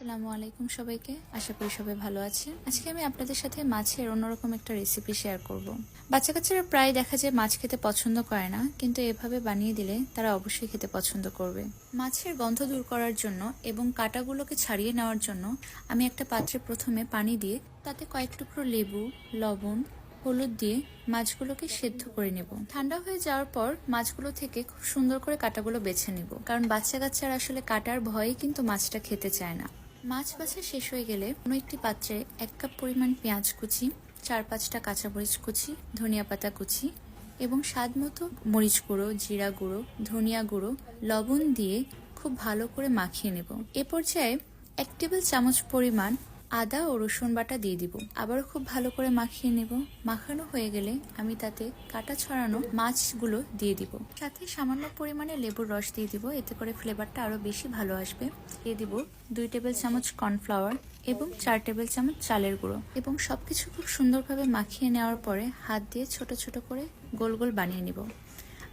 আসসালামু আলাইকুম সবাইকে। আশা করি সবাই ভালো আছেন। আজকে আমি আপনাদের সাথে মাছের অন্যরকম একটা রেসিপি শেয়ার করব। বাচ্চা কাচ্চারা প্রায় দেখা যায় মাছ খেতে পছন্দ করে না, কিন্তু এভাবে বানিয়ে দিলে তারা অবশ্যই খেতে পছন্দ করবে। মাছের গন্ধ দূর করার জন্য এবং কাঁটাগুলোকে ছাড়িয়ে নেওয়ার জন্য আমি একটা পাত্রে প্রথমে পানি দিয়ে তাতে কয়েক টুকরো লেবু, লবণ, হলুদ দিয়ে মাছগুলোকে সেদ্ধ করে নেব। ঠান্ডা হয়ে যাওয়ার পর মাছগুলো থেকে খুব সুন্দর করে কাঁটাগুলো বেছে নেব, কারণ বাচ্চা কাচ্চারা আসলে কাঁটার ভয়ে কিন্তু মাছটা খেতে চায় না। মাছ বাছা শেষ হয়ে গেলে কোনো একটি পাত্রে 1 কাপ পরিমাণ পেঁয়াজ কুচি, 4-5টা কাঁচামরিচ কুচি, ধনিয়া পাতা কুচি এবং স্বাদ মতো মরিচ গুঁড়ো, জিরা গুঁড়ো, ধনিয়া গুঁড়ো, লবণ দিয়ে খুব ভালো করে মাখিয়ে নেব। এ পর্যায়ে 1 টেবিল চামচ পরিমাণ আদা ও রসুন বাটা দিয়ে দিব। আবারও খুব ভালো করে মাখিয়ে নেব। মাখানো হয়ে গেলে আমি তাতে কাটা ছড়ানো মাছগুলো দিয়ে দিব। সাথে সামান্য পরিমাণে লেবুর রস দিয়ে দিব, এতে করে ফ্লেভারটা আরো বেশি ভালো আসবে। দিয়ে দিব 2 টেবিল চামচ কর্নফ্লাওয়ার এবং 4 টেবিল চামচ চালের গুঁড়ো এবং সবকিছু খুব সুন্দরভাবে মাখিয়ে নেওয়ার পরে হাত দিয়ে ছোট ছোট করে গোল গোল বানিয়ে নিব।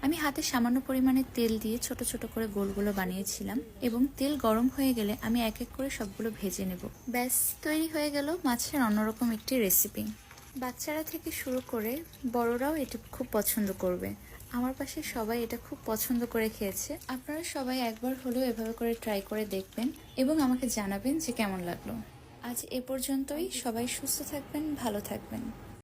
আমি হাতে সামান্য পরিমাণে তেল দিয়ে ছোট ছোট করে গোলগুলো বানিয়েছিলাম এবং তেল গরম হয়ে গেলে আমি এক এক করে সবগুলো ভেজে নেব। ব্যাস, তৈরি হয়ে গেল মাছের অন্যরকম একটি রেসিপি। বাচ্চারা থেকে শুরু করে বড়রাও এটা খুব পছন্দ করবে। আমার পাশে সবাই এটা খুব পছন্দ করে খেয়েছে। আপনারা সবাই একবার হলেও এভাবে করে ট্রাই করে দেখবেন এবং আমাকে জানাবেন যে কেমন লাগলো। আজ এ পর্যন্তই। সবাই সুস্থ থাকবেন, ভালো থাকবেন।